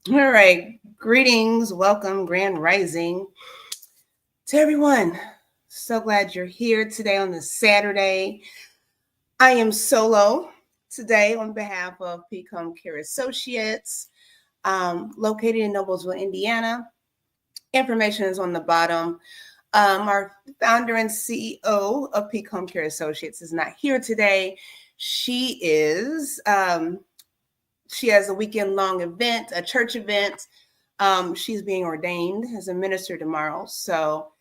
All right. Greetings. Welcome, Grand Rising to everyone. So glad you're here today on this Saturday. I am solo today on behalf of Homecare Associates, located in Noblesville, Indiana. Information is on the bottom. Our founder and CEO of Homecare Associates is not here today. She has a weekend long event, a church event. She's being ordained as a minister tomorrow. So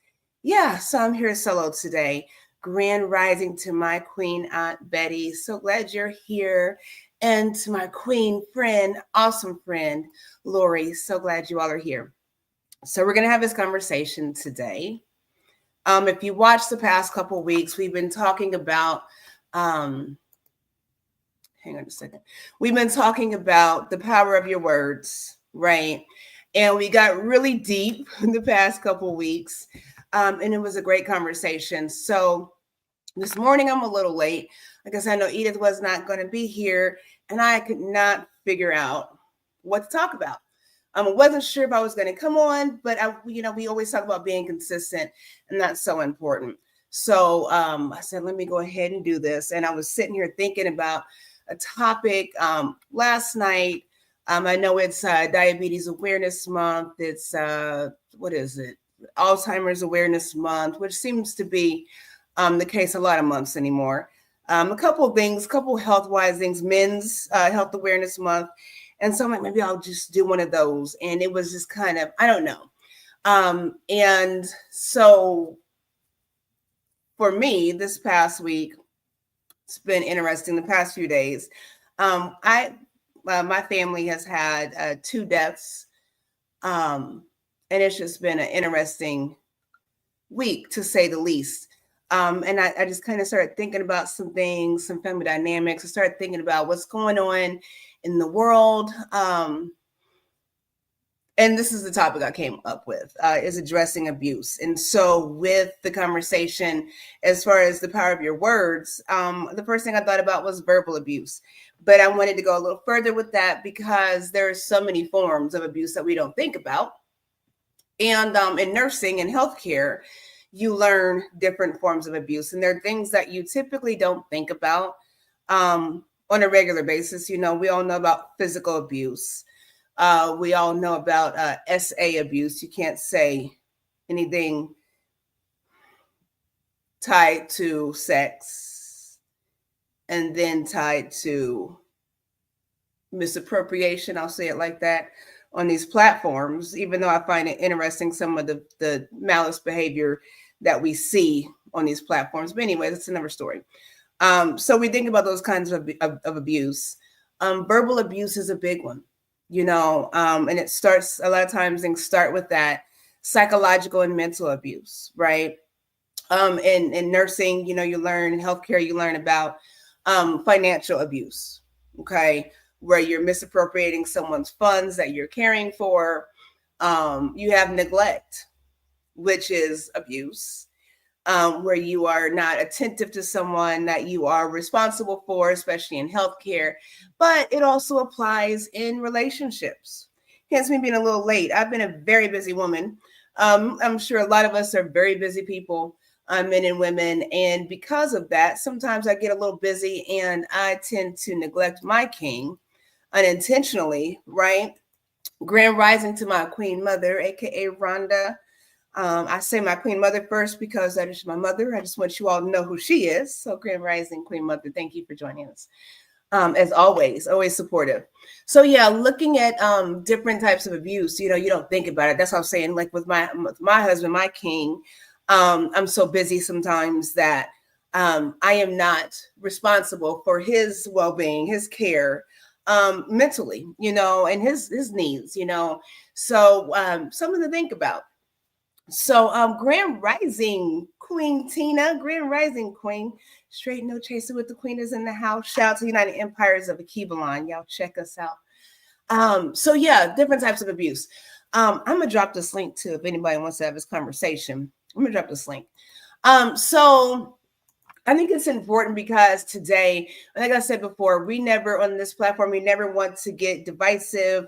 I'm here solo today. Grand rising to my queen Aunt Betty. So glad you're here. And to my queen friend, awesome friend, Lori. So glad you all are here. So we're going to have this conversation today. If you watched the past couple weeks, we've been talking about hang on a second. We've been talking about the power of your words, right? And we got really deep in the past couple weeks, and it was a great conversation. So this morning I'm a little late because I know Edith was not going to be here, and I could not figure out what to talk about. I wasn't sure if I was going to come on, but we always talk about being consistent, and that's so important. So I said, let me go ahead and do this. And I was sitting here thinking about a topic last night. I know it's Diabetes Awareness Month. It's what is it? Alzheimer's Awareness Month, which seems to be the case a lot of months anymore. A couple health-wise things, Men's Health Awareness Month. And so I'm like, maybe I'll just do one of those. And it was just kind of, I don't know. And so for me, this past week, it's been interesting. The past few days, my family has had 2 deaths, and it's just been an interesting week, to say the least. And I just kind of started thinking about some things, some family dynamics. I started thinking about what's going on in the world. And this is the topic I came up with, is addressing abuse. And so with the conversation, as far as the power of your words, the first thing I thought about was verbal abuse. But I wanted to go a little further with that because there are so many forms of abuse that we don't think about. And in nursing and healthcare, you learn different forms of abuse. And there are things that you typically don't think about on a regular basis. We all know about physical abuse. We all know about SA abuse. You can't say anything tied to sex and then tied to misappropriation. I'll say it like that on these platforms, even though I find it interesting, some of the malice behavior that we see on these platforms. But anyway, that's another story. So we think about those kinds of abuse. Verbal abuse is a big one. And it starts, a lot of times things start with that psychological and mental abuse, right? In nursing, you learn, in healthcare, you learn about financial abuse, okay? Where you're misappropriating someone's funds that you're caring for. You have neglect, which is abuse. Where you are not attentive to someone that you are responsible for, especially in healthcare, but it also applies in relationships. Hence me being a little late. I've been a very busy woman. I'm sure a lot of us are very busy people, men and women. And because of that, sometimes I get a little busy and I tend to neglect my king unintentionally, right? Grand rising to my queen mother, aka Rhonda. I say my queen mother first because that is my mother. I just want you all to know who she is. So Grand Rising Queen Mother, thank you for joining us. As always supportive. So looking at different types of abuse, you don't think about it. That's what I'm saying. Like with my husband, my king, I'm so busy sometimes that I am not responsible for his well-being, his care, mentally, and his needs, So something to think about. So Grand Rising Queen Tina, Grand Rising Queen, straight no chaser with the queen is in the house. Shout out to United Empires of Akivalon. Y'all check us out. Different types of abuse. I'm gonna drop this link too if anybody wants to have this conversation. I'm gonna drop this link. So I think it's important because today, like I said before, we never on this platform, we never want to get divisive.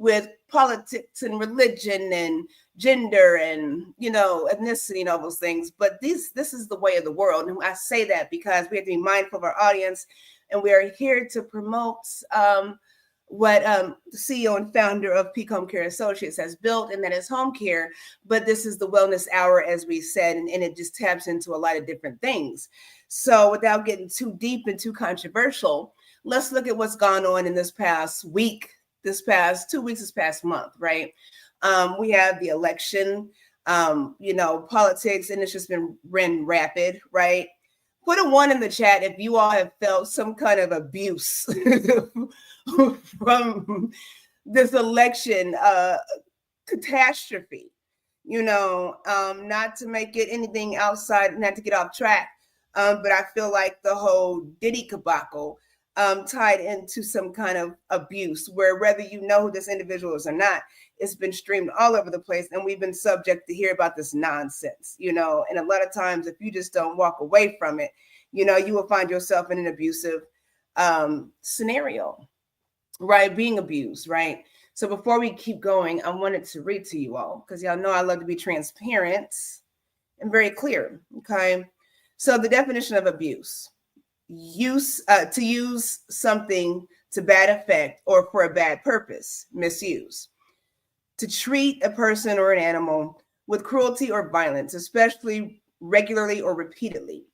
with politics and religion and gender and, you know, ethnicity and all those things. But this is the way of the world. And I say that because we have to be mindful of our audience, and we are here to promote what the CEO and founder of Peak Home Care Associates has built, and that is home care. But this is the wellness hour, as we said, and it just taps into a lot of different things. So without getting too deep and too controversial, let's look at what's gone on in this past week, this past 2 weeks, this past month, right? We have the election, you know, politics, and it's just been ran rapid, right? Put a 1 in the chat if you all have felt some kind of abuse from this election catastrophe. You know, not to make it anything outside, not to get off track, but I feel like the whole Diddy debacle tied into some kind of abuse, where whether you know who this individual is or not, it's been streamed all over the place, and we've been subject to hear about this nonsense, you know. And a lot of times, if you just don't walk away from it, you know, you will find yourself in an abusive scenario, right? Being abused, right? So before we keep going, I wanted to read to you all, because y'all know I love to be transparent and very clear, okay? So the definition of abuse: to use something to bad effect or for a bad purpose, misuse. To treat a person or an animal with cruelty or violence, especially regularly or repeatedly.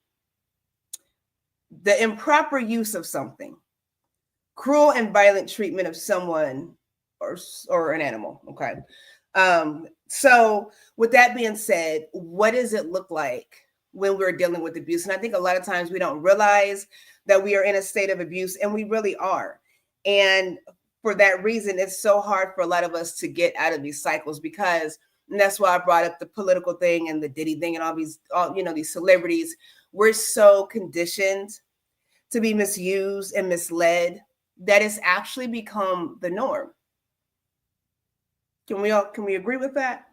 The improper use of something. Cruel and violent treatment of someone or an animal, okay? So with that being said, what does it look like when we're dealing with abuse? And I think a lot of times we don't realize that we are in a state of abuse, and we really are. And for that reason, it's so hard for a lot of us to get out of these cycles, because, and that's why I brought up the political thing and the Diddy thing and all you know, these celebrities. We're so conditioned to be misused and misled that it's actually become the norm. Can we agree with that?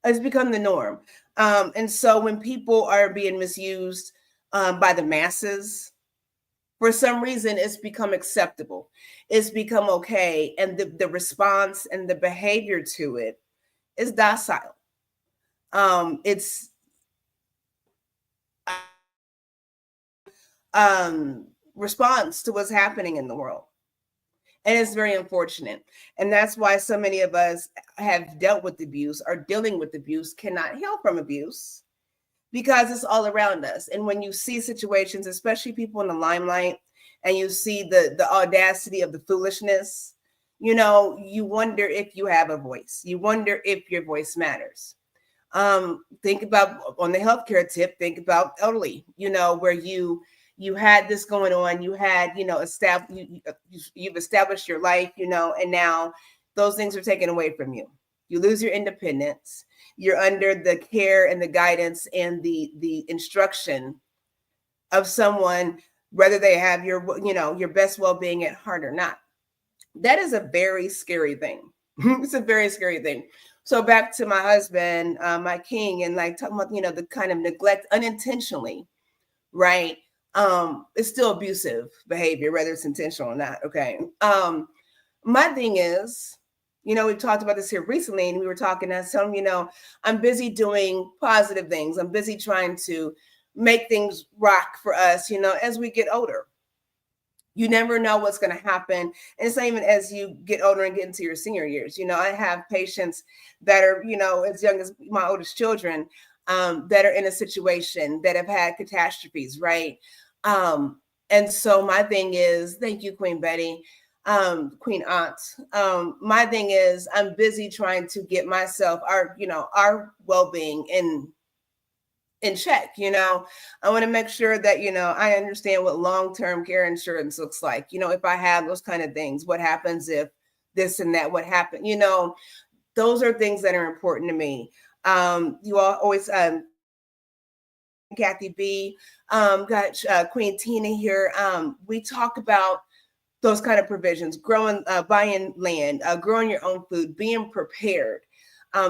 It's become the norm. And so when people are being misused by the masses, for some reason, it's become acceptable. It's become okay. And the response and the behavior to it is docile. It's response to what's happening in the world. And it's very unfortunate. And that's why so many of us have dealt with abuse, are dealing with abuse, cannot heal from abuse, because it's all around us. And when you see situations, especially people in the limelight, and you see the audacity of the foolishness, you know, you wonder if you have a voice. You wonder if your voice matters. Think about, on the healthcare tip, think about elderly, you know, where you had this going on, you had, you know, you've established your life, you know, and now those things are taken away from you. You lose your independence. You're under the care and the guidance and the instruction of someone, whether they have your, you know, your best well-being at heart or not. That is a very scary thing. It's a very scary thing. So back to my husband, my king, and like talking about, you know, the kind of neglect unintentionally, right? It's still abusive behavior, whether it's intentional or not. Okay. My thing is, you know, we've talked about this here recently, and we were talking, I was telling him, you know, I'm busy doing positive things. I'm busy trying to make things rock for us, you know, as we get older. You never know what's going to happen. And it's not even as you get older and get into your senior years. You know, I have patients that are, you know, as young as my oldest children, that are in a situation that have had catastrophes, right? And so my thing is, thank you, Queen Betty, Queen Aunt. My thing is, I'm busy trying to get myself, our well-being in check. You know, I want to make sure that, you know, I understand what long-term care insurance looks like. You know, if I have those kind of things, what happens if this and that, what happened? You know, those are things that are important to me. You all always, Kathy B, got Queen Tina here. We talk about those kind of provisions, growing, buying land, growing your own food, being prepared.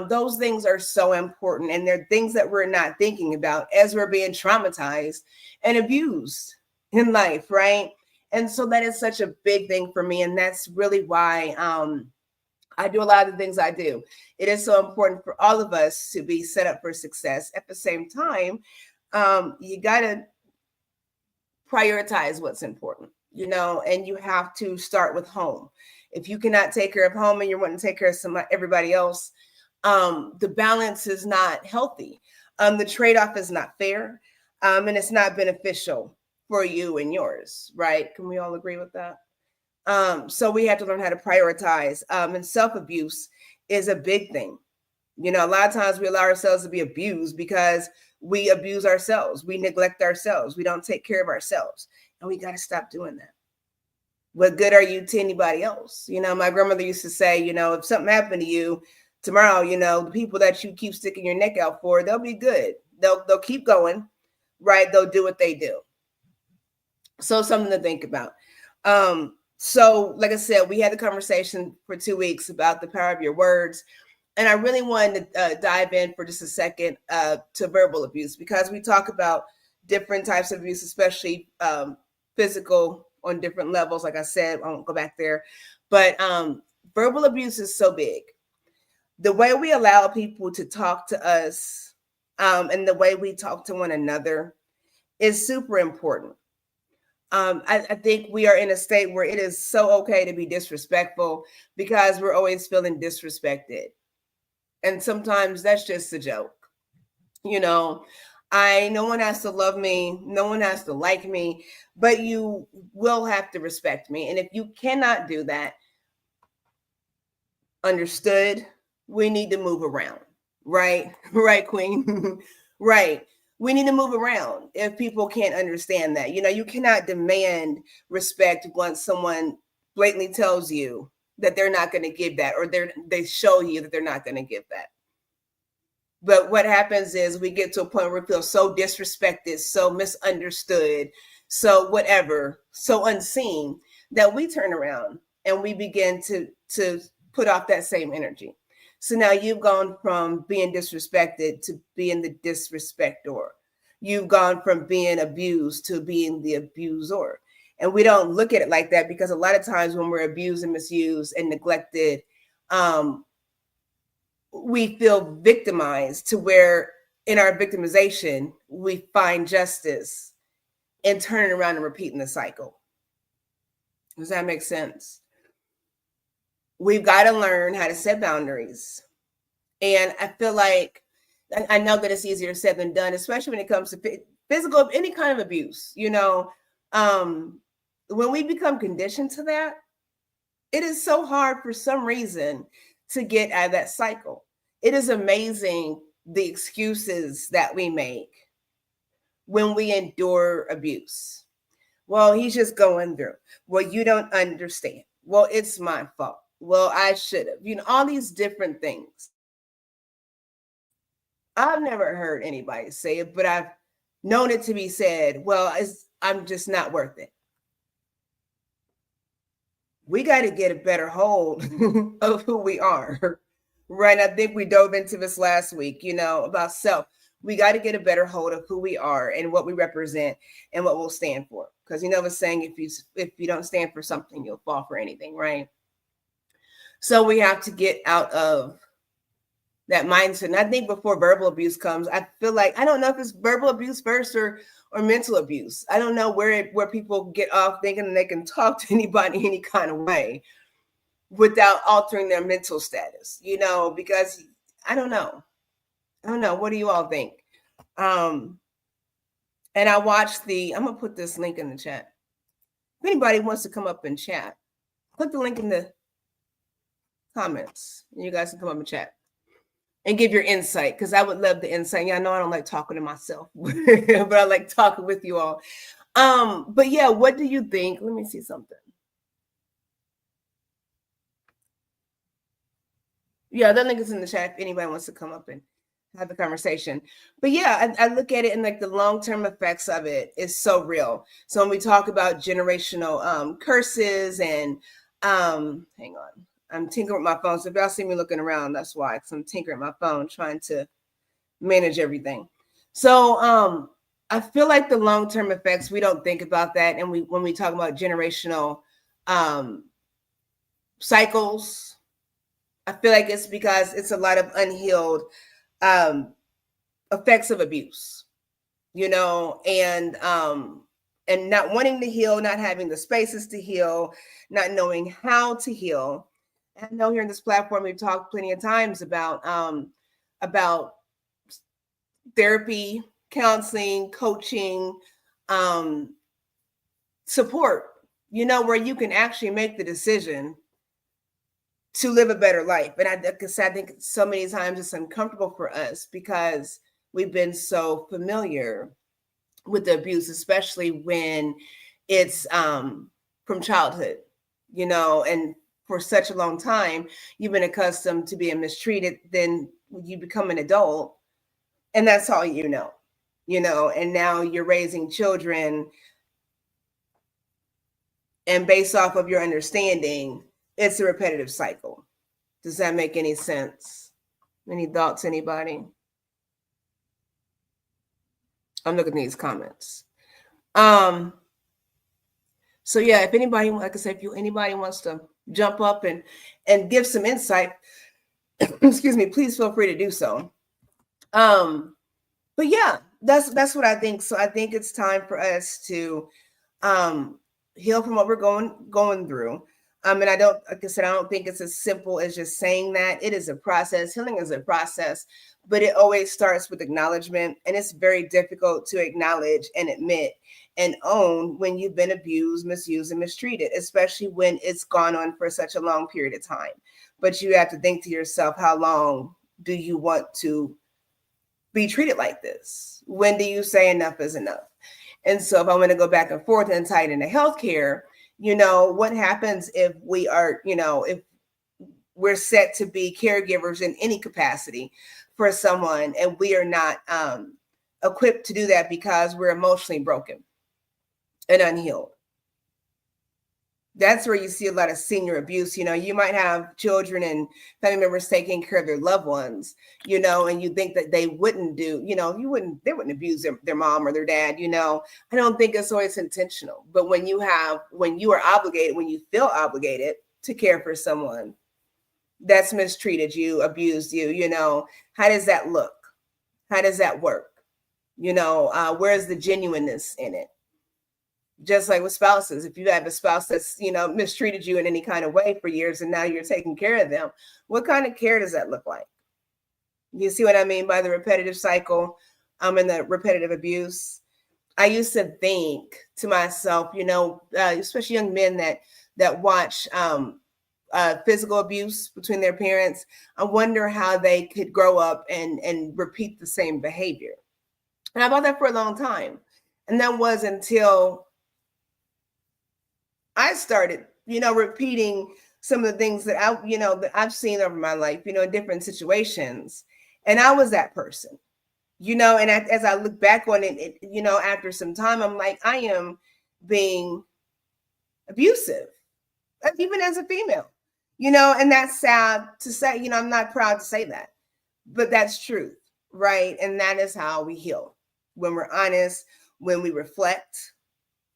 Those things are so important, and they're things that we're not thinking about as we're being traumatized and abused in life, right? And so that is such a big thing for me, and that's really why I do a lot of the things I do. It is so important for all of us to be set up for success. At the same time, you got to prioritize what's important, and you have to start with home. If you cannot take care of home and you're wanting to take care of everybody else, the balance is not healthy. The trade-off is not fair, and it's not beneficial for you and yours, right? Can we all agree with that? So we have to learn how to prioritize. And self-abuse is a big thing. A lot of times we allow ourselves to be abused because we abuse ourselves. We neglect ourselves. We don't take care of ourselves. And we got to stop doing that. What good are you to anybody else? My grandmother used to say, if something happened to you tomorrow, the people that you keep sticking your neck out for, they'll be good. They'll keep going, right? They'll do what they do. So something to think about. So like I said, we had the conversation for 2 weeks about the power of your words. And I really wanted to dive in for just a second to verbal abuse, because we talk about different types of abuse, especially physical on different levels. Like I said, I won't go back there. But verbal abuse is so big. The way we allow people to talk to us and the way we talk to one another is super important. I think we are in a state where it is so okay to be disrespectful because we're always feeling disrespected. And sometimes that's just a joke. No one has to love me. No one has to like me, but you will have to respect me. And if you cannot do that, understood, we need to move around, right? Right, Queen? Right. We need to move around if people can't understand that. You cannot demand respect once someone blatantly tells you that they're not going to give that, or they show you that they're not going to give that. But what happens is we get to a point where we feel so disrespected, so misunderstood, so whatever, so unseen, that we turn around and we begin to put off that same energy. So now you've gone from being disrespected to being the disrespector. You've gone from being abused to being the abuser. And we don't look at it like that, because a lot of times when we're abused and misused and neglected, we feel victimized, to where in our victimization, we find justice and turning around and repeating the cycle. Does that make sense? We've got to learn how to set boundaries. And I feel like, I know that it's easier said than done, especially when it comes to physical, any kind of abuse. When we become conditioned to that, it is so hard for some reason to get out of that cycle. It is amazing the excuses that we make when we endure abuse. Well, he's just going through. Well, you don't understand. Well, it's my fault. Well, I should have. All these different things. I've never heard anybody say it, but I've known it to be said. Well, I'm just not worth it. We got to get a better hold of who we are, right? I think we dove into this last week, about self. We got to get a better hold of who we are and what we represent and what we'll stand for. Because the saying, if you don't stand for something, you'll fall for anything, right? So we have to get out of that mindset. And I think before verbal abuse comes, I feel like, I don't know if it's verbal abuse first or mental abuse. I don't know where people get off thinking they can talk to anybody any kind of way without altering their mental status, because I don't know. What do you all think? And I watched I'm going to put this link in the chat. If anybody wants to come up and chat, put the link in the comments and you guys can come up and chat and give your insight, because I would love the insight. Yeah, I know I don't like talking to myself, but I like talking with you all. But yeah, what do you think? Let me see something. Yeah, the link is in the chat if anybody wants to come up and have the conversation. But yeah, I look at it and like the long-term effects of it is so real. So when we talk about generational curses and hang on. I'm tinkering with my phone. So if y'all see me looking around, that's why, because I'm tinkering with my phone, trying to manage everything. So I feel like the long-term effects, we don't think about that. And when we talk about generational cycles, I feel like it's because it's a lot of unhealed effects of abuse, and not wanting to heal, not having the spaces to heal, not knowing how to heal. And I know here in this platform we've talked plenty of times about therapy, counseling, coaching, support, where you can actually make the decision to live a better life. And I think so many times it's uncomfortable for us because we've been so familiar with the abuse, especially when it's from childhood, and for such a long time, you've been accustomed to being mistreated. Then you become an adult and that's all and now you're raising children, and based off of your understanding, it's a repetitive cycle. Does that make any sense? Any thoughts, anybody? I'm looking at these comments. So yeah, if anybody, like I said, if anybody wants to jump up and give some insight, excuse me, please feel free to do so. But yeah, that's what I think. So I think it's time for us to heal from what we're going through. And I don't, like I said, I don't think it's as simple as just saying that. It is a process. Healing is a process, but it always starts with acknowledgement. And it's very difficult to acknowledge and admit and own when you've been abused, misused, and mistreated, especially when it's gone on for such a long period of time. But you have to think to yourself, how long do you want to be treated like this? When do you say enough is enough? And so if I want to go back and forth and tie it into healthcare, what happens if we are, if we're set to be caregivers in any capacity for someone and we are not equipped to do that because we're emotionally broken and unhealed? That's where you see a lot of senior abuse. You might have children and family members taking care of their loved ones, and you think that they wouldn't do, they wouldn't abuse their mom or their dad, I don't think it's always intentional. But when you are obligated, when you feel obligated to care for someone that's mistreated you, abused you, how does that look? How does that work? Where's the genuineness in it? Just like with spouses, if you have a spouse that's, mistreated you in any kind of way for years and now you're taking care of them, what kind of care does that look like? You see what I mean by the repetitive cycle and the repetitive abuse? I used to think to myself, especially young men that watch physical abuse between their parents, I wonder how they could grow up and repeat the same behavior. And I thought that for a long time. And that was until I started, repeating some of the things that that I've seen over my life, in different situations. And I was that person, and as I look back on it, after some time, I'm like, I am being abusive, even as a female, and that's sad to say, I'm not proud to say that, but that's truth, right? And that is how we heal. When we're honest, when we reflect,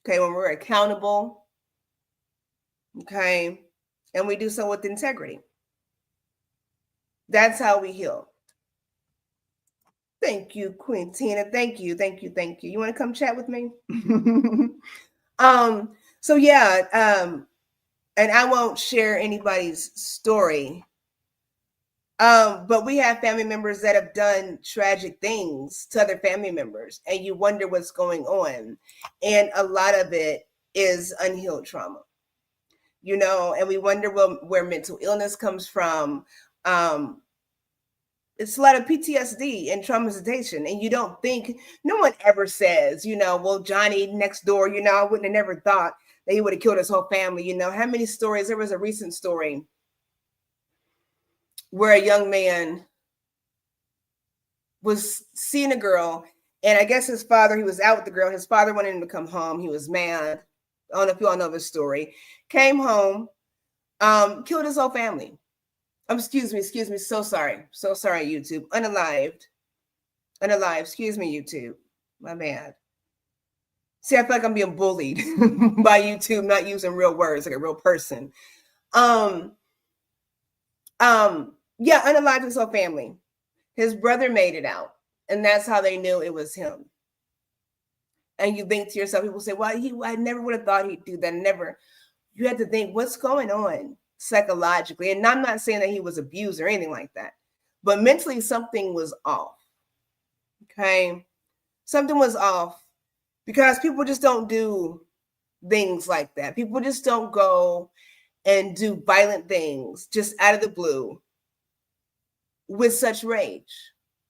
okay, when we're accountable, okay, and we do so with integrity. That's how we heal. Thank you, Queen Tina. Thank you. You want to come chat with me? So yeah, and I won't share anybody's story. But we have family members that have done tragic things to other family members, and you wonder what's going on. And a lot of it is unhealed trauma. And we wonder where mental illness comes from. It's a lot of PTSD and traumatization. And you don't think, no one ever says, well, Johnny next door, I wouldn't have never thought that he would have killed his whole family. How many stories? There was a recent story where a young man was seeing a girl, and I guess his father, he was out with the girl. His father wanted him to come home. He was mad. I don't know if you all know this story. Came home, killed his whole family. Excuse me. So sorry, YouTube. Unalived. Excuse me, YouTube. My bad. See, I feel like I'm being bullied by YouTube, not using real words like a real person. Yeah, unalived his whole family. His brother made it out, and that's how they knew it was him. And you think to yourself, people say, well, I never would have thought he'd do that. Never. You have to think, what's going on psychologically? And I'm not saying that he was abused or anything like that, but mentally something was off. Okay. Something was off because people just don't do things like that. People just don't go and do violent things just out of the blue with such rage.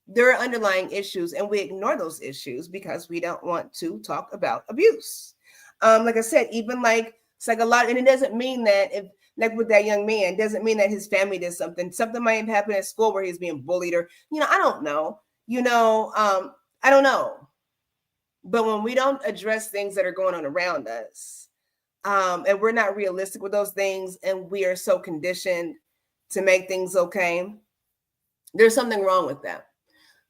There are underlying issues, and we ignore those issues because we don't want to talk about abuse. Like I said, even like psychological, and it doesn't mean that if, like with that young man, doesn't mean that his family did something. Something might have happened at school where he's being bullied, or I don't know. I don't know. But when we don't address things that are going on around us, and we're not realistic with those things, and we are so conditioned to make things okay, there's something wrong with that.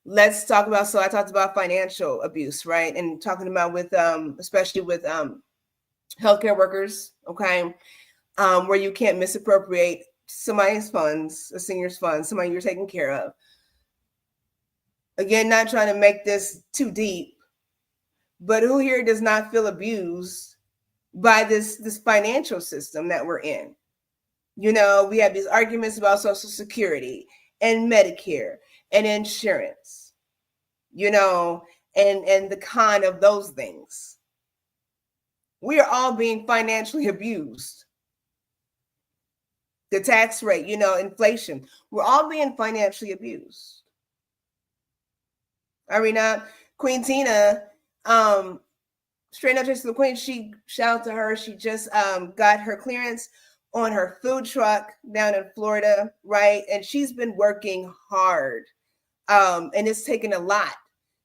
Let's talk about, so I talked about financial abuse, right? And talking about with, especially with healthcare workers, okay? Where you can't misappropriate somebody's funds, a senior's funds, somebody you're taking care of. Again, not trying to make this too deep, but who here does not feel abused by this financial system that we're in? We have these arguments about Social Security and Medicare and insurance, and the con of those things. We are all being financially abused. The tax rate, inflation, we're all being financially abused. Are we not? Queen Tina, straight up to the Queen, shout out to her. She just got her clearance on her food truck down in Florida, right? And she's been working hard. And it's taken a lot.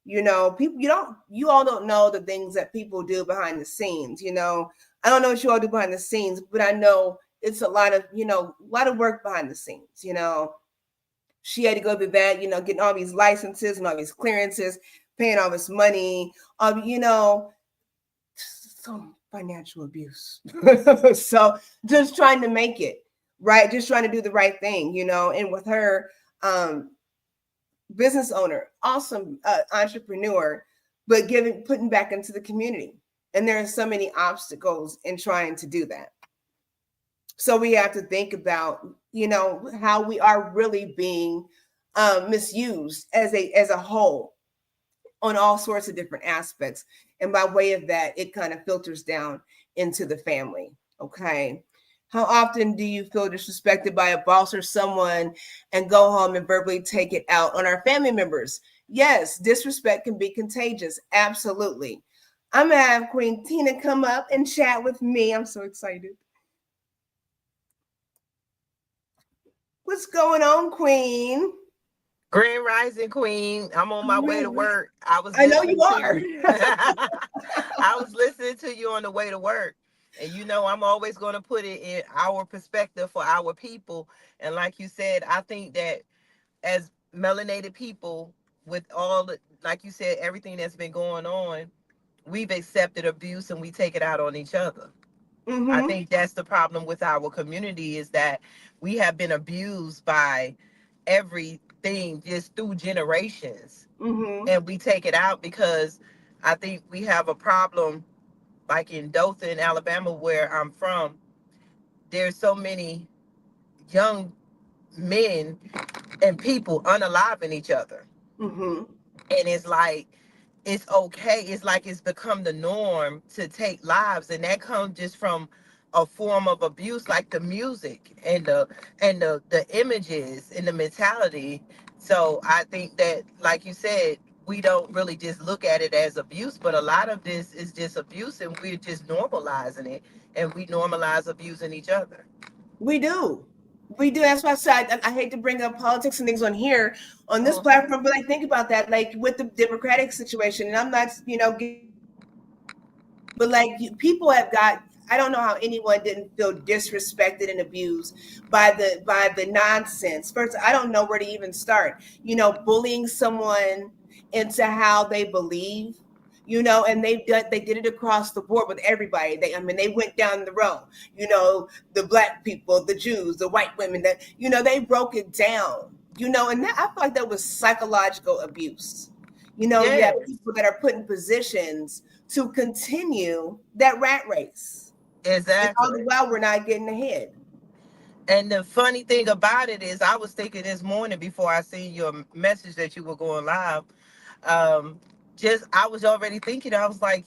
People, you all don't know the things that people do behind the scenes. I don't know what you all do behind the scenes, but I know it's a lot of work behind the scenes. She had to go through that, getting all these licenses and all these clearances, paying all this money, some financial abuse. So just trying to make it right, just trying to do the right thing, and with her, business owner, awesome entrepreneur, but putting back into the community. And there are so many obstacles in trying to do that. So we have to think about, how we are really being misused as a whole on all sorts of different aspects. And by way of that, it kind of filters down into the family. Okay. How often do you feel disrespected by a boss or someone and go home and verbally take it out on our family members? Yes, disrespect can be contagious. Absolutely. I'm going to have Queen Tina come up and chat with me. I'm so excited. What's going on, Queen? Grand Rising Queen. I'm on my way to work. I know you are. I was listening to you on the way to work. And I'm always going to put it in our perspective for our people. And like you said, I think that as melanated people, with all the, like you said, everything that's been going on, we've accepted abuse and we take it out on each other. Mm-hmm. I think that's the problem with our community, is that we have been abused by everything just through generations. Mm-hmm. And we take it out because I think we have a problem, like in Dothan, Alabama, where I'm from. There's so many young men and people unaliving each other. Mm-hmm. And it's like, it's okay. It's like it's become the norm to take lives, and that comes just from a form of abuse, like the music and the images and the mentality. So I think that, like you said, we don't really just look at it as abuse, but a lot of this is just abuse, and we're just normalizing it, and we normalize abusing each other. We do. We do. That's why I said I hate to bring up politics and things on here on this platform, but I think about that, like with the Democratic situation, and I'm not, but like people have got. I don't know how anyone didn't feel disrespected and abused by the nonsense. First, I don't know where to even start. Bullying someone into how they believe. and they did it across the board with everybody. They went down the road, the black people, the Jews, the white women, that, they broke it down, and that, I feel like that was psychological abuse. You have Yes, people that are put in positions to continue that rat race. And all the exactly. while we're not getting ahead. And the funny thing about it is, I was thinking this morning before I seen your message that you were going live. Um, just I was already thinking. I was like,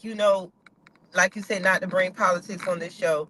like you said, not to bring politics on this show,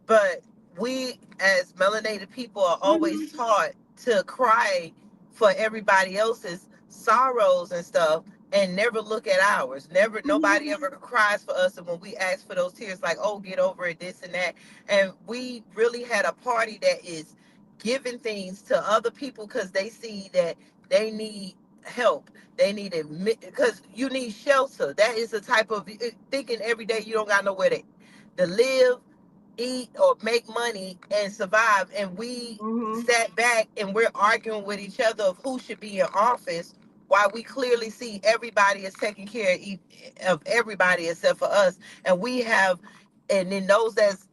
but we as melanated people are always Hmm. taught to cry for everybody else's sorrows and stuff, and never look at ours. Never, nobody Hmm. ever cries for us. And when we ask for those tears, like, oh, get over it, this and that. And we really had a party that is giving things to other people because they see that they need help. They need it because you need shelter. That is the type of thinking every day you don't got nowhere to live, eat, or make money and survive. And we Hmm. sat back and we're arguing with each other of who should be in office, while we clearly see everybody is taking care of everybody except for us. And we have, and then those that's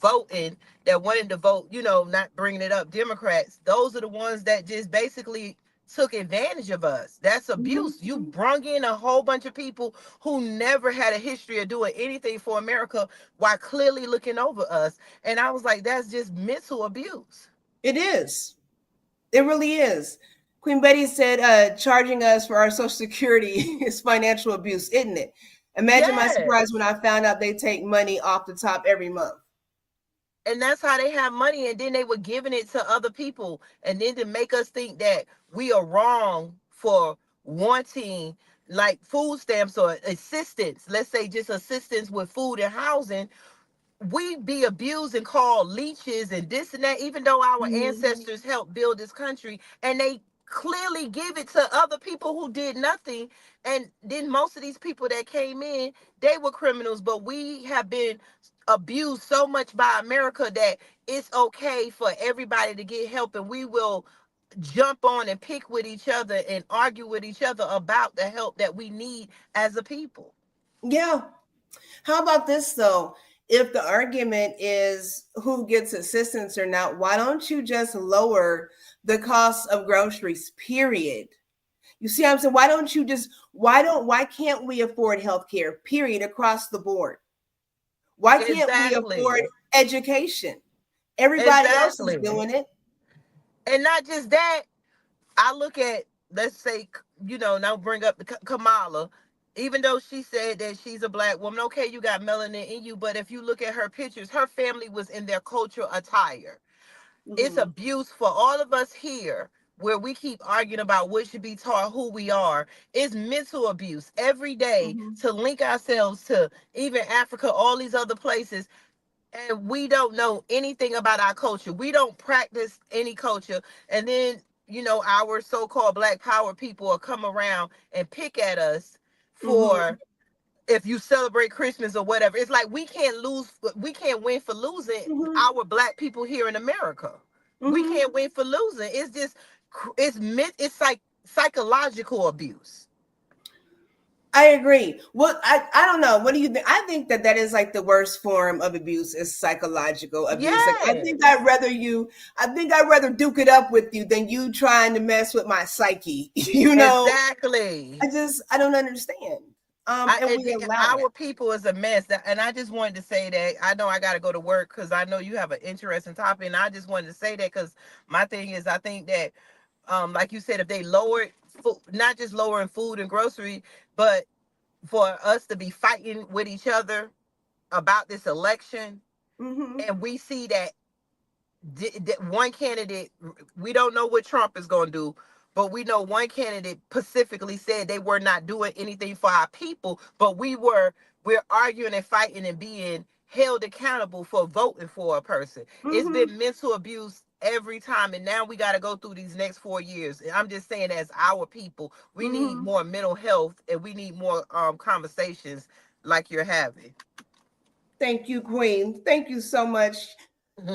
voting, that wanted to vote, not bringing it up, Democrats, those are the ones that just basically took advantage of us. That's abuse. You Hmm. brung in a whole bunch of people who never had a history of doing anything for America while clearly looking over us. And I was like, that's just mental abuse. It is. It really is. Queen Betty said, charging us for our Social Security is financial abuse, isn't it? Imagine my surprise when Yes. I found out they take money off the top every month. And that's how they have money. And then they were giving it to other people. And then to make us think that we are wrong for wanting like food stamps or assistance, let's say just assistance with food and housing, we be abused and called leeches and this and that, even though our Hmm. ancestors helped build this country, and they clearly give it to other people who did nothing. And then most of these people that came in, they were criminals, but we have been abused so much by America that it's okay for everybody to get help, and we will jump on and pick with each other and argue with each other about the help that we need as a people. Yeah. How about this though? If the argument is who gets assistance or not, why don't you just lower the cost of groceries, period? You see what I'm saying? Why can't we afford health care, period, across the board? Why can't we afford Exactly. education? Everybody else is Exactly. doing it. And not just that, I look at, let's say, now bring up the Kamala. Even though she said that she's a black woman, okay, you got melanin in you, but if you look at her pictures, her family was in their cultural attire. It's Hmm. abuse for all of us here, where we keep arguing about what should be taught, who we are. It's mental abuse every day Hmm. to link ourselves to even Africa, all these other places, and we don't know anything about our culture. We don't practice any culture. And then, our so-called black power people will come around and pick at us Hmm. for if you celebrate Christmas or whatever. It's like we can't win for losing Hmm. our black people here in America. We Hmm. can't win for losing. It's just it's like psychological abuse. I agree. Well, I don't know. What do you think? I think that is like the worst form of abuse is psychological abuse. Like Yes. I think I'd rather duke it up with you than you trying to mess with my psyche. Exactly. I don't understand. And we allow it. Our people is a mess. And I just wanted to say that. I know I got to go to work because I know you have an interesting topic. And I just wanted to say that because my thing is, I think that, like you said, if they lowered food, not just lowering food and grocery, but for us to be fighting with each other about this election, Hmm. and we see that one candidate, we don't know what Trump is going to do, but we know one candidate specifically said they were not doing anything for our people, but we're arguing and fighting and being held accountable for voting for a person. It's Hmm. been mental abuse every time, and now we got to go through these next 4 years. And I'm just saying, as our people, we need Hmm. more mental health, and we need more conversations like you're having. Thank you, Queen. Thank you so much.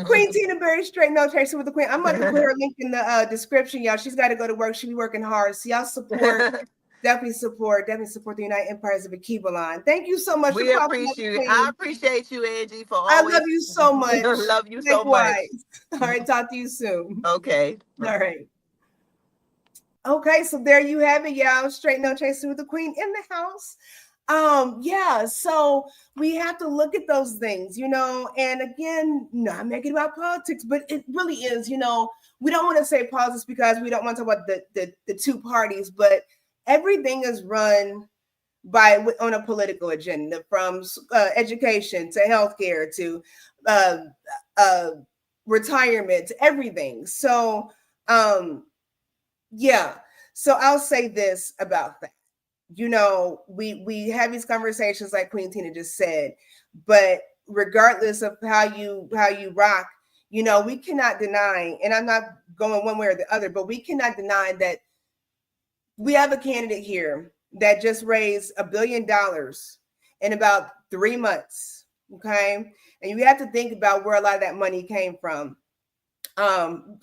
Queen Tina Berry, straight no chaser with the Queen. I'm about to put her link in the description, y'all. She's got to go to work. She be working hard. So y'all support. Definitely support the United Empires of Akibalon. Thank you so much for We popping up, appreciate Queen. I appreciate you, Angie, for I always love you so much. love you so much. Likewise. All right, talk to you soon. Okay. All right. Okay, so there you have it, y'all. Straight No Chaser with the Queen in the house. Yeah, so we have to look at those things, and again, not making it about politics, but it really is, we don't want to say politics because we don't want to talk about the two parties, but everything is run on a political agenda, from education to healthcare to retirement to everything. So yeah, so I'll say this about that. We have these conversations like Queen Tina just said, but regardless of how you rock, we cannot deny, and I'm not going one way or the other, but we cannot deny that we have a candidate here that just raised $1 billion in about 3 months. Okay. And you have to think about where a lot of that money came from.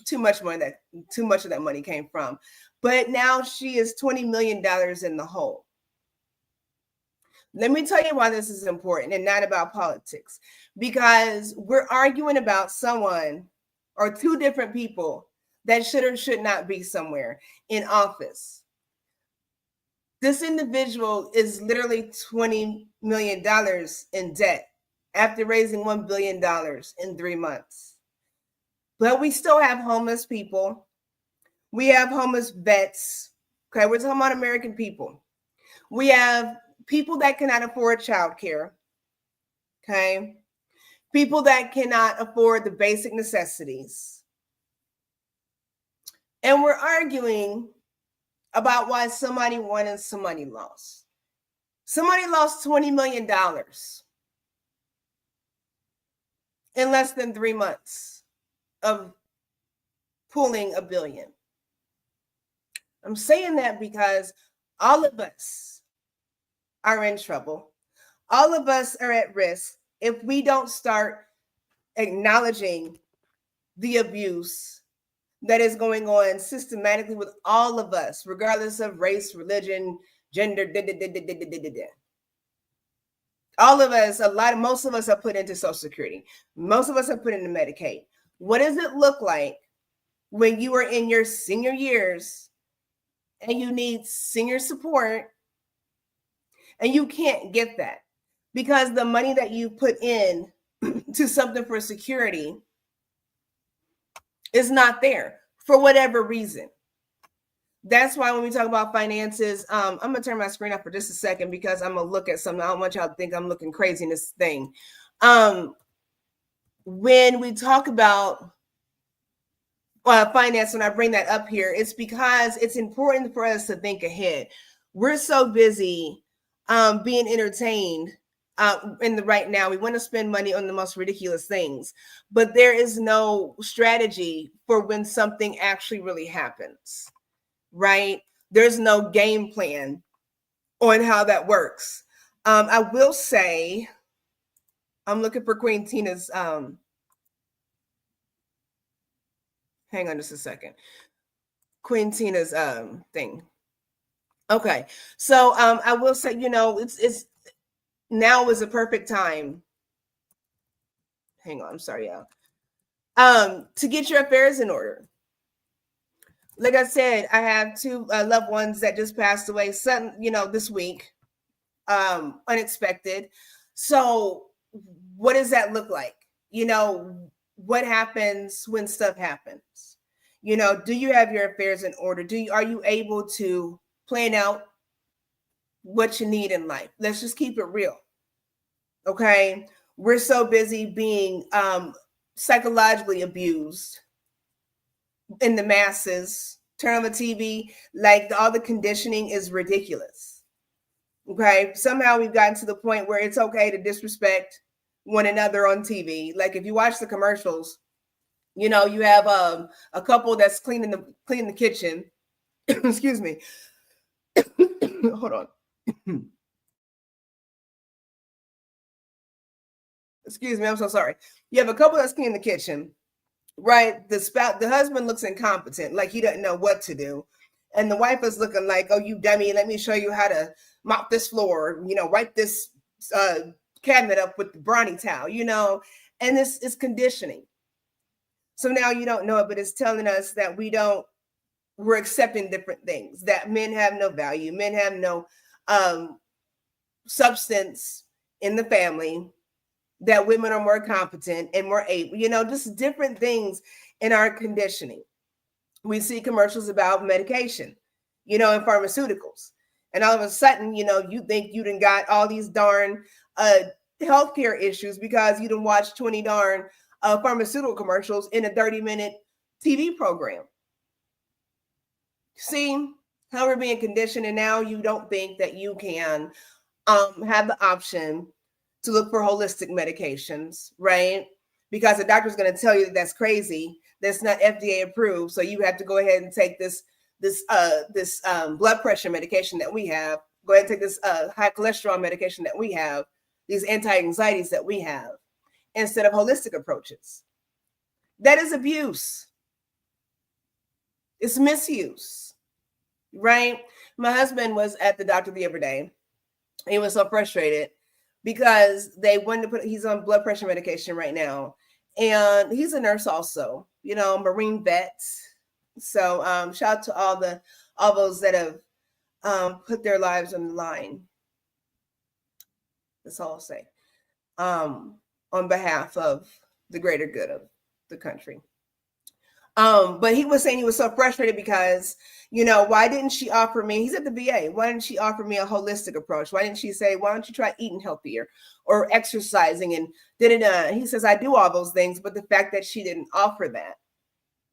Too much of that money came from. But now she is $20 million in the hole. Let me tell you why this is important and not about politics, because we're arguing about someone or two different people that should or should not be somewhere in office. This individual is literally $20 million in debt after raising $1 billion in 3 months. But we still have homeless people. We have homeless vets. Okay, we're talking about American people. We have people that cannot afford childcare. Okay, people that cannot afford the basic necessities. And we're arguing about why somebody won and somebody lost. Somebody lost $20 million in less than 3 months of pulling $1 billion. I'm saying that because all of us are in trouble. All of us are at risk if we don't start acknowledging the abuse that is going on systematically with all of us, regardless of race, religion, gender. All of us, most of us are put into Social Security. Most of us are put into Medicaid. What does it look like when you are in your senior years and you need senior support and you can't get that because the money that you put in to something for security is not there for whatever reason? That's why when we talk about finances, I'm going to turn my screen off for just a second because I'm going to look at something. I don't want y'all to think I'm looking crazy in this thing. When we talk about finance, when I bring that up here, it's because it's important for us to think ahead. We're so busy being entertained in the right now. We want to spend money on the most ridiculous things, but there is no strategy for when something actually really happens, right? There's no game plan on how that works. I will say, I'm looking for Queen Tina's, hang on just a second. Queen Tina's thing. Okay. So I will say, it's now is a perfect time. Hang on, I'm sorry, y'all. To get your affairs in order. Like I said, I have two loved ones that just passed away, this week, unexpected. So what does that look like? What happens when stuff happens? Do you have your affairs in order? Are you able to plan out what you need in life? Let's just keep it real. Okay. We're so busy being psychologically abused in the masses. Turn on the TV, like all the conditioning is ridiculous. Okay. Somehow we've gotten to the point where it's okay to disrespect one another on TV. Like if you watch the commercials, you have a couple that's cleaning the kitchen. Excuse me. Hold on. Excuse me, I'm so sorry. You have a couple that's cleaning the kitchen, right? The husband looks incompetent, like he doesn't know what to do. And the wife is looking like, oh, you dummy, let me show you how to mop this floor, wipe this cabinet up with the brawny towel, and this is conditioning. So now you don't know it, but it's telling us that we're accepting different things, that men have no value, men have no substance in the family, that women are more competent and more able, just different things in our conditioning. We see commercials about medication, and pharmaceuticals. And all of a sudden, you think you done got all these darn healthcare issues because you done watched 20 darn pharmaceutical commercials in a 30-minute TV program. See how we're being conditioned, and now you don't think that you can have the option to look for holistic medications, right? Because the doctor's going to tell you that that's crazy, that's not FDA approved, so you have to go ahead and take this blood pressure medication that we have. Go ahead and take this high cholesterol medication that we have, these anti-anxieties that we have, instead of holistic approaches. That is abuse. It's misuse, right? My husband was at the doctor the other day. He was so frustrated because they wanted to he's on blood pressure medication right now. And he's a nurse also, Marine vet. So shout out to all those that have put their lives on the line. That's all I'll say. On behalf of the greater good of the country. But he was saying he was so frustrated because, why didn't she offer me, he's at the VA, why didn't she offer me a holistic approach? Why didn't she say, why don't you try eating healthier or exercising? And he says, I do all those things, but the fact that she didn't offer that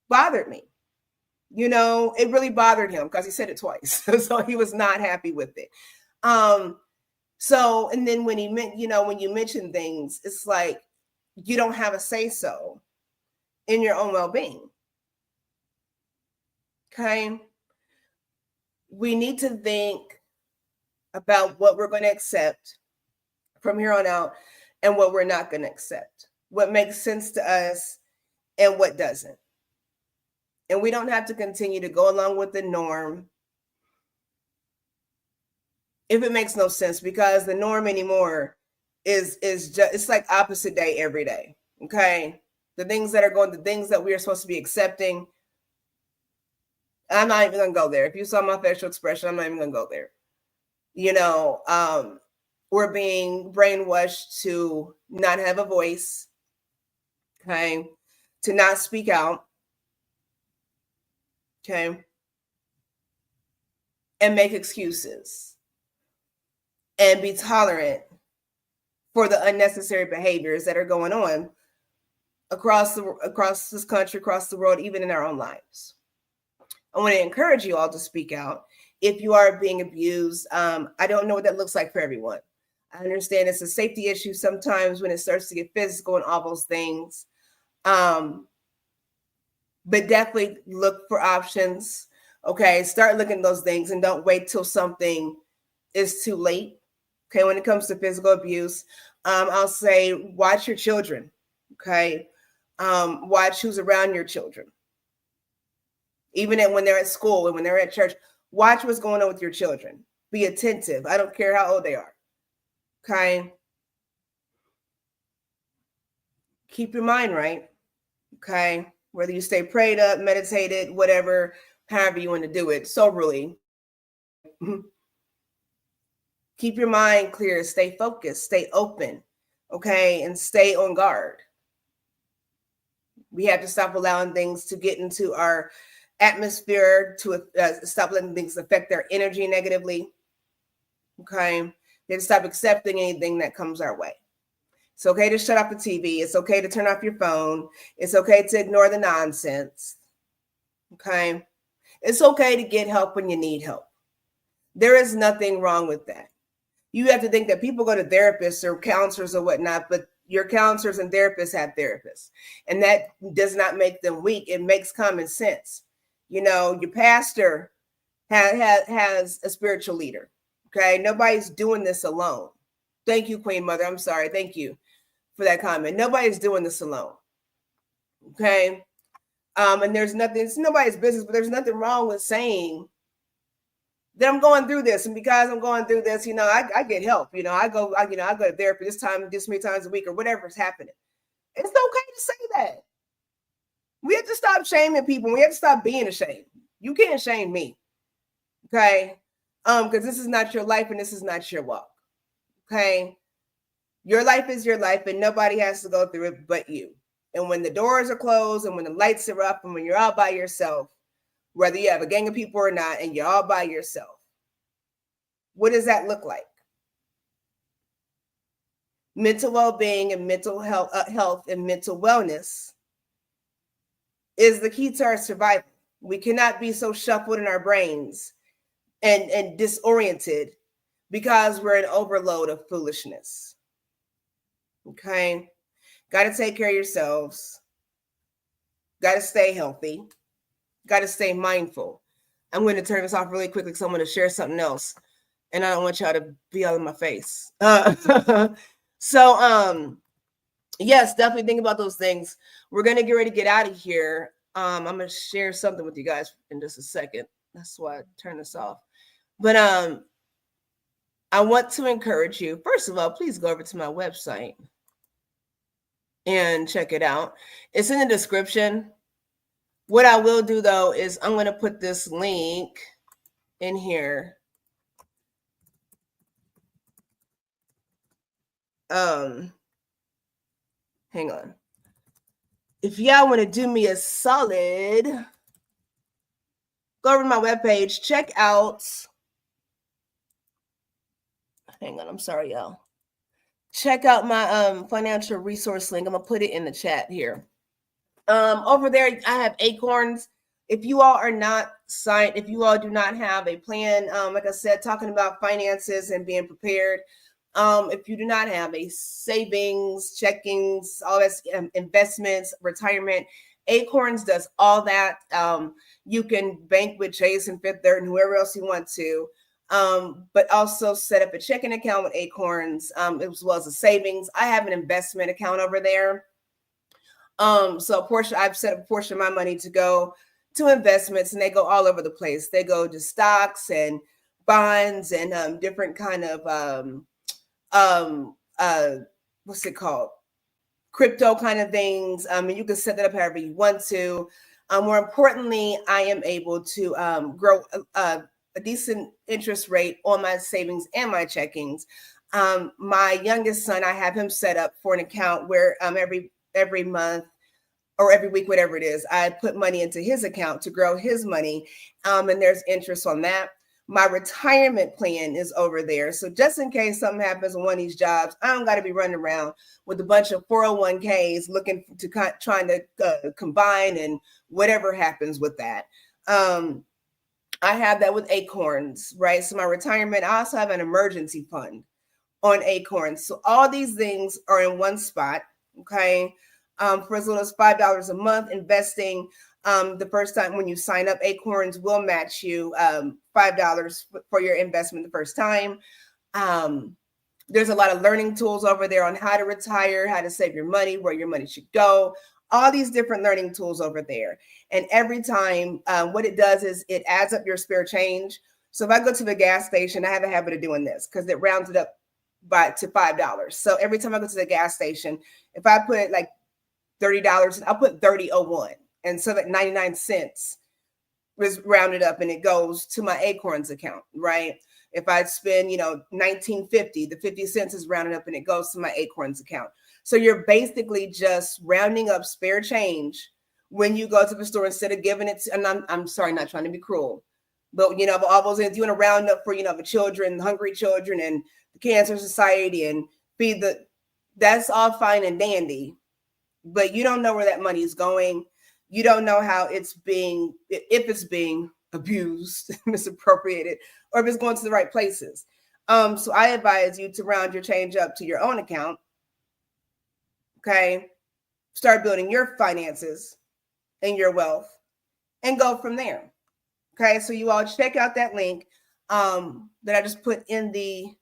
bothered me. It really bothered him because he said it twice. So he was not happy with it. So, and then when when you mention things, it's like, you don't have a say-so in your own well-being. Okay. We need to think about what we're going to accept from here on out and what we're not going to accept, what makes sense to us and what doesn't. And we don't have to continue to go along with the norm if it makes no sense, because the norm anymore is just, it's like opposite day every day. Okay. The things that we are supposed to be accepting, I'm not even going to go there. If you saw my facial expression, I'm not even going to go there. We're being brainwashed to not have a voice, okay, to not speak out, okay, and make excuses and be tolerant for the unnecessary behaviors that are going on across this country, across the world, even in our own lives. I want to encourage you all to speak out if you are being abused. I don't know what that looks like for everyone. I understand it's a safety issue sometimes when it starts to get physical and all those things. But definitely look for options. Okay, start looking at those things and don't wait till something is too late. Okay, when it comes to physical abuse, I'll say watch your children. Okay, watch who's around your children. Even when they're at school and when they're at church, watch what's going on with your children. Be attentive. I don't care how old they are. Okay. Keep your mind right. Okay. Whether you stay prayed up, meditated, whatever, however you want to do it. So really, keep your mind clear. Stay focused. Stay open. Okay. And stay on guard. We have to stop allowing things to get into our atmosphere, to stop letting things affect their energy negatively. Okay. We have to stop accepting anything that comes our way. It's okay to shut off the TV. It's okay to turn off your phone. It's okay to ignore the nonsense. Okay. It's okay to get help when you need help. There is nothing wrong with that. You have to think that people go to therapists or counselors or whatnot, but your counselors and therapists have therapists, and that does not make them weak. It makes common sense. Your pastor has a spiritual leader. Okay. Nobody's doing this alone. Thank you, Queen Mother. I'm sorry. Thank you for that comment. Nobody's doing this alone. Okay. And there's nothing, it's nobody's business, but there's nothing wrong with saying, Then I'm going through this, and because I'm going through this, I get help. I go to therapy this many times a week or whatever's happening. It's okay to say that. We have to stop shaming people. We have to stop being ashamed. You can't shame me, okay? Because this is not your life and this is not your walk, okay? Your life is your life, and nobody has to go through it but you. And when the doors are closed, and when the lights are up, and when you're all by yourself, whether you have a gang of people or not, and you're all by yourself, what does that look like? Mental well-being and mental health and mental wellness is the key to our survival. We cannot be so shuffled in our brains and disoriented because we're in overload of foolishness. Okay? Got to take care of yourselves. Got to stay healthy. Got to stay mindful. I'm going to turn this off really quickly because I'm going to share something else. And I don't want y'all to be all in my face. Yes, definitely think about those things. We're going to get ready to get out of here. I'm going to share something with you guys in just a second. That's why I turned this off. But I want to encourage you. First of all, please go over to my website and check it out. It's in the description. What I will do, though, is I'm going to put this link in here. Hang on. If y'all want to do me a solid, go over to my webpage, check out. Hang on, I'm sorry, y'all. Check out my financial resource link. I'm gonna put it in the chat here. Over there, I have Acorns. If you all are not signed, if you all do not have a plan, like I said, talking about finances and being prepared. If you do not have a savings, checkings, all that, investments, retirement, Acorns does all that. You can bank with Chase and Fifth Third and whoever else you want to, but also set up a checking account with Acorns, as well as a savings. I have an investment account over there. So I've set up a portion of my money to go to investments, and they go all over the place. They go to stocks and bonds and different kind of what's it called? Crypto kind of things. And you can set that up however you want to. More importantly, I am able to grow a decent interest rate on my savings and my checkings. My youngest son, I have him set up for an account where every month or every week, whatever it is, I put money into his account to grow his money. And there's interest on that. My retirement plan is over there. So just in case something happens on one of these jobs, I don't got to be running around with a bunch of 401ks looking to trying to combine and whatever happens with that. I have that with Acorns, right? So my retirement, I also have an emergency fund on Acorns. So all these things are in one spot, okay? For as little as $5 a month, investing. The first time when you sign up, Acorns will match you $5 for your investment the first time. There's a lot of learning tools over there on how to retire, how to save your money, where your money should go, all these different learning tools over there. And every time, what it does is it adds up your spare change. So if I go to the gas station, I have a habit of doing this because it rounds it up to $5. So every time I go to the gas station, if I put like $30, I'll put 30.01. And so that 99 cents was rounded up and it goes to my Acorns account, right? If I spend, $19.50, the 50 cents is rounded up and it goes to my Acorns account. So you're basically just rounding up spare change when you go to the store instead of giving it to, and I'm sorry, not trying to be cruel, but all those things you want to round up for, the children, hungry children and the Cancer Society and feed that's all fine and dandy, but you don't know where that money is going. You don't know how if it's being abused, misappropriated, or if it's going to the right places. So I advise you to round your change up to your own account. Okay. Start building your finances and your wealth and go from there. Okay. So you all check out that link that I just put in the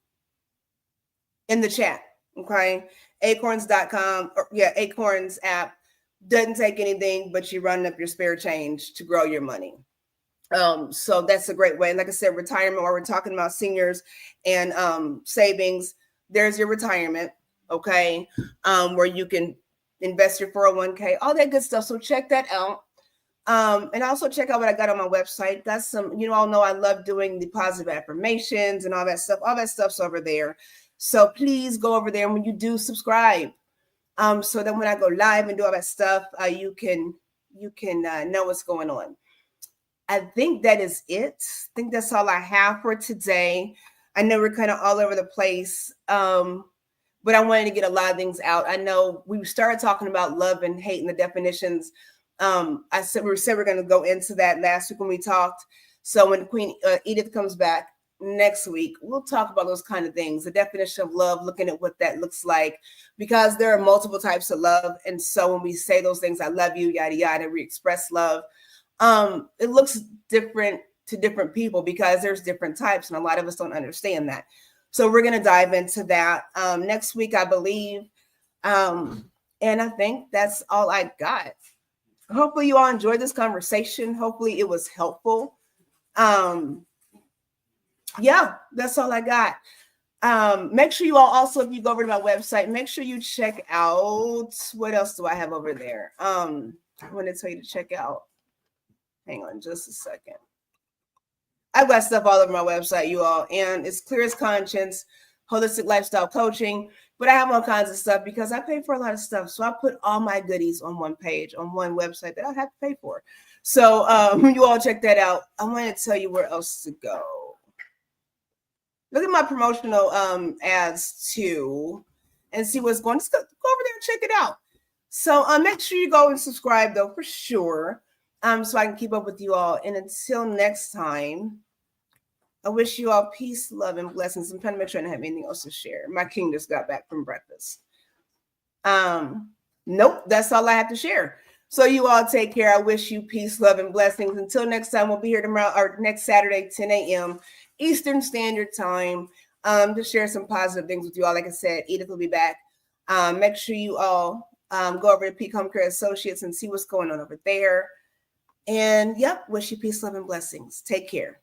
chat. Okay. Acorns.com Acorns app. Doesn't take anything, but you're running up your spare change to grow your money. So that's a great way. And like I said, retirement, while we're talking about seniors and savings, there's your retirement, okay, where you can invest your 401k, all that good stuff. So check that out. And also check out what I got on my website. Got some, you all know I love doing the positive affirmations and all that stuff. All that stuff's over there. So please go over there. And when you do, subscribe. So that when I go live and do all that stuff, you can know what's going on. I think that is it. I think that's all I have for today. I know we're kind of all over the place, but I wanted to get a lot of things out. I know we started talking about love and hate and the definitions. I said we're going to go into that last week when we talked. So when Queen Edith comes back next week, we'll talk about those kind of things, the definition of love, looking at what that looks like, because there are multiple types of love. And so when we say those things, I love you, yada, yada, we express love. It looks different to different people because there's different types, and a lot of us don't understand that. So we're going to dive into that next week, I believe. And I think that's all I got. Hopefully you all enjoyed this conversation. Hopefully it was helpful. Yeah, that's all I got. Make sure you all also, if you go over to my website, make sure you check out, what else do I have over there? I want to tell you to check out. Hang on just a second. I've got stuff all over my website, you all, and it's Clearest Conscience, Holistic Lifestyle Coaching, but I have all kinds of stuff because I pay for a lot of stuff. So I put all my goodies on one page, on one website that I have to pay for. So you all check that out. I want to tell you where else to go. Look at my promotional ads too and see what's going on. Just go over there and check it out. So make sure you go and subscribe though, for sure. So I can keep up with you all. And until next time, I wish you all peace, love, and blessings. I'm trying to make sure I don't have anything else to share. My king just got back from breakfast. Nope, that's all I have to share. So you all take care. I wish you peace, love, and blessings. Until next time, we'll be here tomorrow or next Saturday, 10 a.m. Eastern Standard Time, to share some positive things with you all. Like I said, Edith will be back. Make sure you all go over to Peak Homecare Associates and see what's going on over there. And yep, wish you peace, love, and blessings. Take care.